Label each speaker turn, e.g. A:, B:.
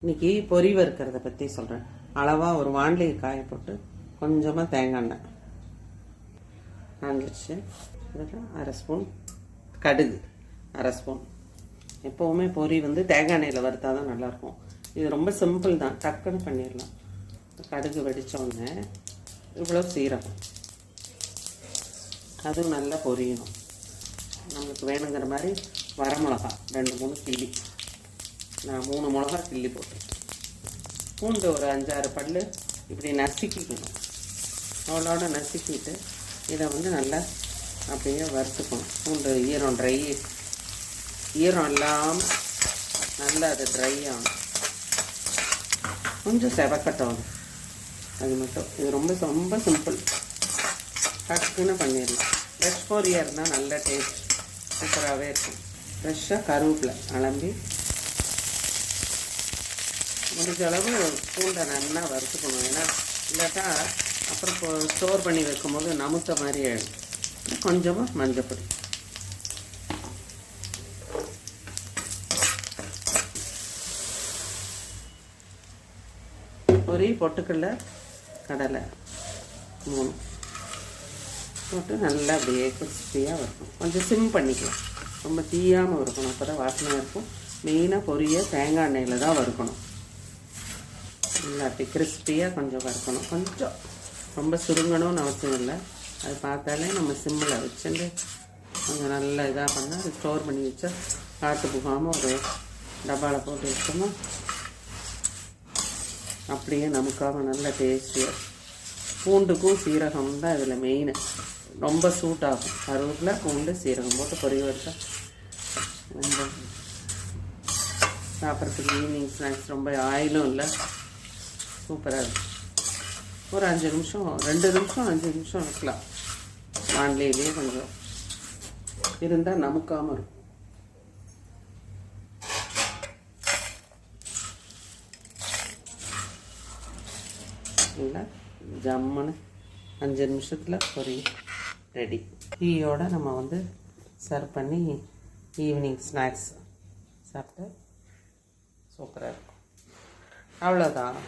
A: இன்னைக்கு பொரி வறுக்கிறத பற்றி சொல்கிறேன். அளவாக ஒரு வாண்டியை காய போட்டு கொஞ்சமாக தேங்காய் எண்ணெய் காஞ்சிச்சு. இதில் அரை ஸ்பூன் கடுகு, அரை ஸ்பூன். எப்போவுமே பொரி தேங்காய் எண்ணெயில் வறுத்தா தான் நல்லாயிருக்கும். இது ரொம்ப சிம்பிள் தான், டக்குன்னு பண்ணிடலாம். கடுகு வெடித்தோடனே இவ்வளோ சீரகம், அதுவும் நல்லா பொரியணும். நம்மளுக்கு வேணுங்கிற மாதிரி வரமிளகா 2-3 கிள்ளி, நான் 3 மிளகா கிள்ளி போட்டேன். பூண்டு ஒரு 5-6 பல் இப்படி நசுக்கிக்கணும். அவ்வளோட நசுக்கிட்டு இதை நல்லா அப்படியே வறுத்துக்கணும். பூண்டு ஈரம் இல்லாமல் நல்லா அது ட்ரை ஆகணும். கொஞ்சம் செவக்கட்டும், அது மட்டும். இது ரொம்ப ரொம்ப சிம்பிள், டக்குன்னு பண்ணிடலாம். ஃப்ரெஷ் பொரியாக இருந்தால் நல்ல டேஸ்ட் சூப்பராகவே இருக்கும். ஃப்ரெஷ்ஷாக கருவேப்பிலை அலம்பி முடிஞ்ச அளவு பூண்டை நல்லா வறுத்துக்கணும். ஏன்னா இல்லாட்டா அப்புறம் ஸ்டோர் பண்ணி வைக்கும்போது நமுத்த மாதிரி ஆகிடும். கொஞ்சமாக மஞ்சப்பொடி, பொட்டுக்கடலை, கடலை 3 போட்டு நல்லா அப்படியே கிறிஸ்பியாக வறுக்கணும். கொஞ்சம் சிம் பண்ணிக்கலாம், ரொம்ப தீயாமல் வறுக்கணும். அப்போ தான் வாசனையாக இருக்கும். மெயினாக பொரிய தேங்காய் எண்ணெயில் தான் வறுக்கணும். நல்லா அப்படி கிறிஸ்பியாக கொஞ்சம் வறுக்கணும். கொஞ்சம் ரொம்ப சுருங்கணும்னு அவசியம் இல்லை. அது பார்த்தாலே நம்ம சிம்மில் வச்சுட்டு கொஞ்சம் நல்லா இதாக பண்ணால் அது ஸ்டோர் பண்ணி வச்சா காற்று போகாமல் ஒரு டப்பாவில் போட்டு வச்சோம்னா அப்படியே நமக்காக நல்ல டேஸ்டியாக. பூண்டுக்கும் சீரகம் தான் இதில் மெயின், ரொம்ப சூட் ஆகும். கருவேப்பிலை, பூண்டு, சீரகம் போட்டு பொரிய வச்சா ரொம்ப சாப்பிட்றதுக்கு ஈவினிங் ஸ்நாக்ஸ். ரொம்ப ஆயிலும் இல்லை, சூப்பராக இருக்கும். ஒரு 5 நிமிஷம், 2 நிமிஷம் 5 நிமிஷம் வைக்கலாம். வாண்டிலேயே கொஞ்சம் இருந்தால் நமுக்காமல் இருக்கும். இல்லை ஜம்முன்னு 5 நிமிஷத்தில் பொரி ரெடி. டீயோடு நம்ம சர்வ் பண்ணி ஈவினிங் ஸ்நாக்ஸ் சாப்பிட்டு சூப்பராக இருக்கும். அவ்வளோதான்.